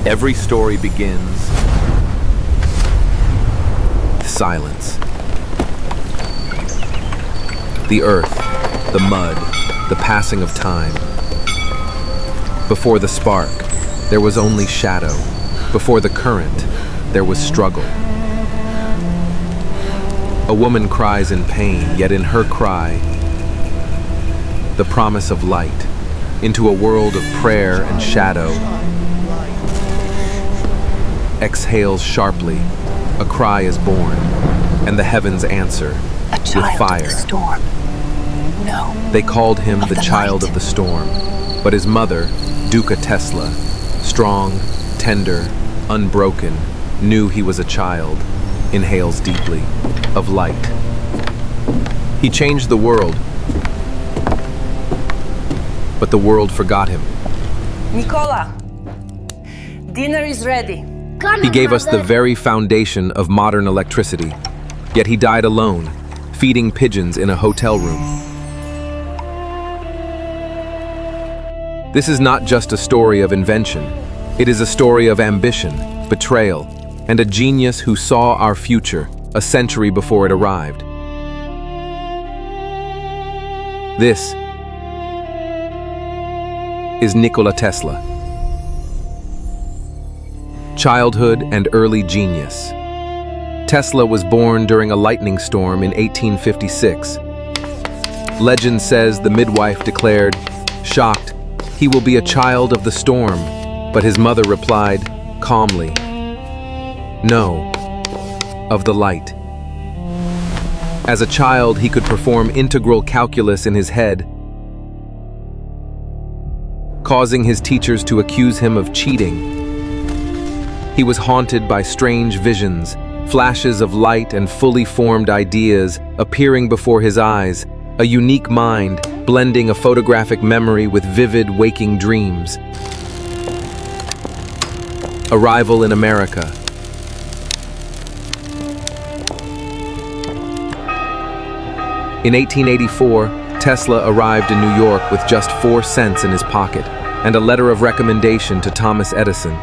Every story begins with silence. The earth, the mud, the passing of time. Before the spark, there was only shadow. Before the current, there was struggle. A woman cries in pain, yet in her cry, the promise of light into a world of prayer and shadow. Exhales sharply, a cry is born, and the heavens answer with fire. Of the storm. No. They called him the child light. of the storm, but his mother, Nikola Tesla, strong, tender, unbroken, knew he was a child, inhales deeply, of light. He changed the world, but the world forgot him. Nikola, dinner is ready. He gave us the very foundation of modern electricity, yet he died alone, feeding pigeons in a hotel room. This is not just a story of invention. It is a story of ambition, betrayal, and a genius who saw our future a century before it arrived. This is Nikola Tesla. Childhood and early genius. Tesla was born during a lightning storm in 1856. Legend says the midwife declared, shocked, "He will be a child of the storm," but his mother replied, calmly, "No, of the light." As a child, he could perform integral calculus in his head, causing his teachers to accuse him of cheating. He was haunted by strange visions, flashes of light and fully formed ideas appearing before his eyes, a unique mind blending a photographic memory with vivid waking dreams. Arrival in America. In 1884, Tesla arrived in New York with just 4 cents in his pocket and a letter of recommendation to Thomas Edison.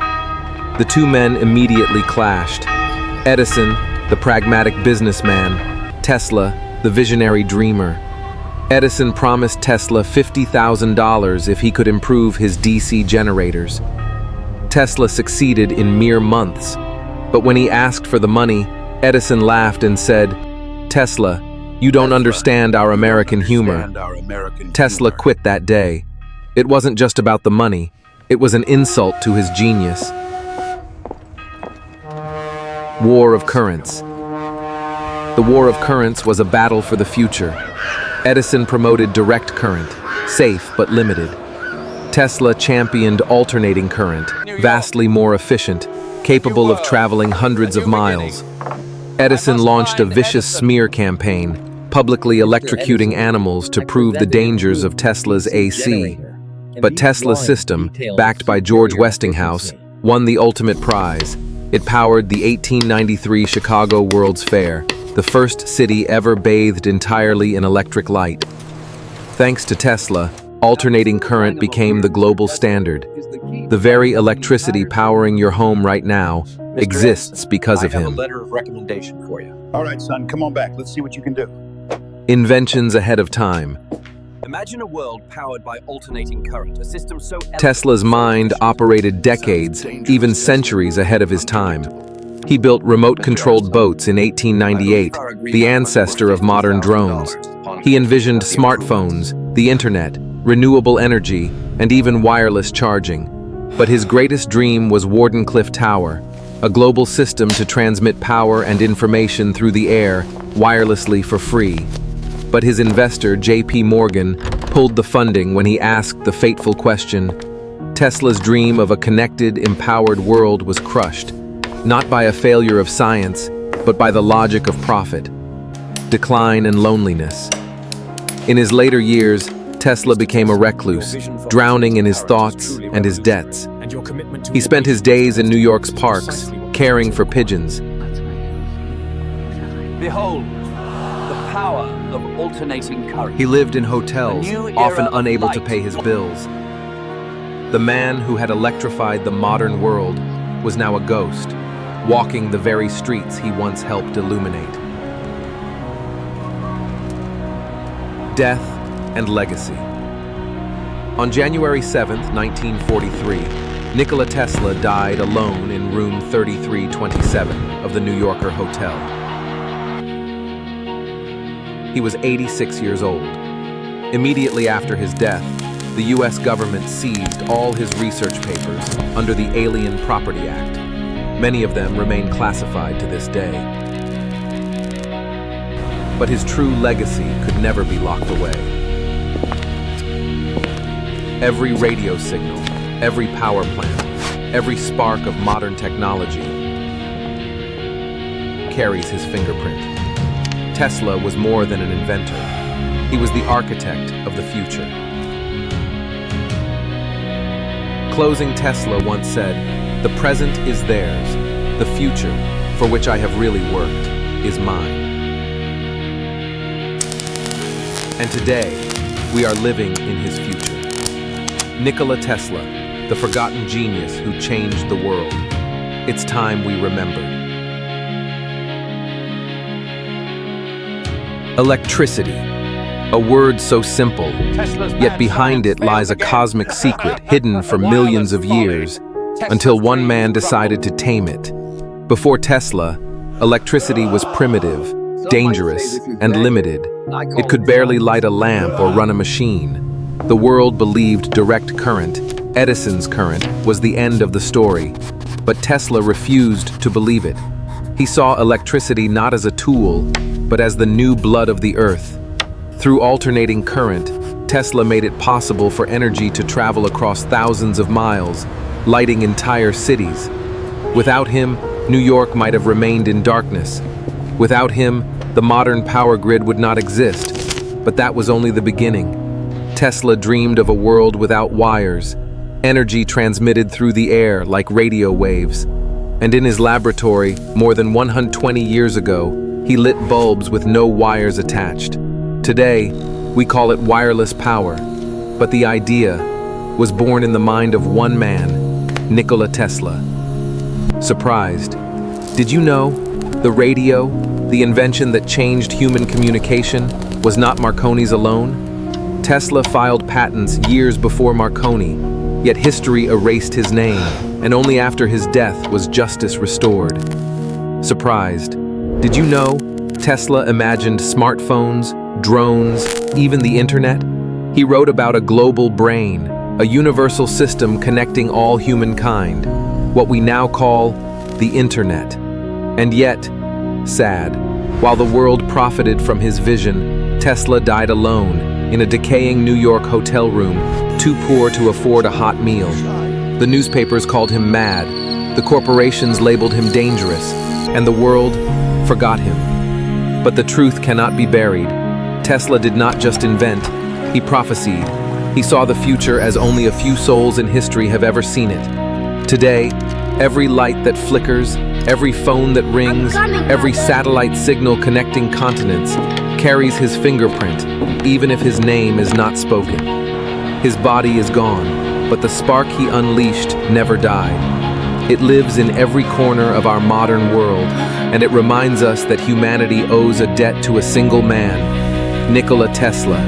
The two men immediately clashed. Edison, the pragmatic businessman; Tesla, the visionary dreamer. Edison promised Tesla $50,000 if he could improve his DC generators. Tesla succeeded in mere months, but when he asked for the money, Edison laughed and said, "Tesla, you don't understand our American humor." Tesla quit that day. It wasn't just about the money, it was an insult to his genius. War of Currents. The War of Currents was a battle for the future. Edison promoted direct current, safe but limited. Tesla championed alternating current, vastly more efficient, capable of traveling hundreds of miles. Edison launched a vicious smear campaign, publicly electrocuting animals to prove the dangers of Tesla's AC. But Tesla's system, backed by George Westinghouse, won the ultimate prize. It powered the 1893 Chicago World's Fair, the first city ever bathed entirely in electric light. Thanks to Tesla, alternating current became the global standard. The very electricity powering your home right now exists because of him. I have a letter of recommendation for you. All right, son, come on back. Let's see what you can do. Inventions ahead of time. Imagine a world powered by alternating current, a system so Tesla's mind operated decades, even centuries ahead of his time. He built remote-controlled boats in 1898, the ancestor of modern drones. He envisioned smartphones, the internet, renewable energy, and even wireless charging. But his greatest dream was Wardenclyffe Tower, a global system to transmit power and information through the air, wirelessly for free. But his investor, J.P. Morgan, pulled the funding when he asked the fateful question. Tesla's dream of a connected, empowered world was crushed, not by a failure of science, but by the logic of profit, decline and loneliness. In his later years, Tesla became a recluse, drowning in his thoughts and his debts. He spent his days in New York's parks, caring for pigeons. Behold, the power of alternating current. He lived in hotels, often unable to pay his bills. The man who had electrified the modern world was now a ghost, walking the very streets he once helped illuminate. Death and legacy. On January 7, 1943, Nikola Tesla died alone in room 3327 of the New Yorker Hotel. He was 86 years old. Immediately after his death, the U.S. government seized all his research papers under the Alien Property Act. Many of them remain classified to this day. But his true legacy could never be locked away. Every radio signal, every power plant, every spark of modern technology carries his fingerprint. Tesla was more than an inventor. He was the architect of the future. Closing Tesla once said, "The present is theirs. The future, for which I have really worked, is mine." And today, we are living in his future. Nikola Tesla, the forgotten genius who changed the world. It's time we remembered. Electricity. A word so simple, yet behind it lies a cosmic secret hidden for millions of years, until one man decided to tame it. Before Tesla, electricity was primitive, dangerous, and limited. It could barely light a lamp or run a machine. The world believed direct current, Edison's current, was the end of the story. But Tesla refused to believe it. He saw electricity not as a tool, but as the new blood of the earth. Through alternating current, Tesla made it possible for energy to travel across thousands of miles, lighting entire cities. Without him, New York might have remained in darkness. Without him, the modern power grid would not exist. But that was only the beginning. Tesla dreamed of a world without wires, energy transmitted through the air like radio waves. And in his laboratory, more than 120 years ago, he lit bulbs with no wires attached. Today, we call it wireless power, but the idea was born in the mind of one man, Nikola Tesla. Surprised? Did you know the radio, the invention that changed human communication, was not Marconi's alone? Tesla filed patents years before Marconi, yet history erased his name, and only after his death was justice restored. Surprised? Did you know Tesla imagined smartphones, drones, even the internet? He wrote about a global brain, a universal system connecting all humankind, what we now call the internet. And yet, sad, while the world profited from his vision, Tesla died alone in a decaying New York hotel room, too poor to afford a hot meal. The newspapers called him mad, the corporations labeled him dangerous, and the world forgot him. But the truth cannot be buried. Tesla did not just invent, he prophesied. He saw the future as only a few souls in history have ever seen it. Today, every light that flickers, every phone that rings, every satellite signal connecting continents carries his fingerprint, even if his name is not spoken. His body is gone, but the spark he unleashed never died. It lives in every corner of our modern world, and it reminds us that humanity owes a debt to a single man, Nikola Tesla,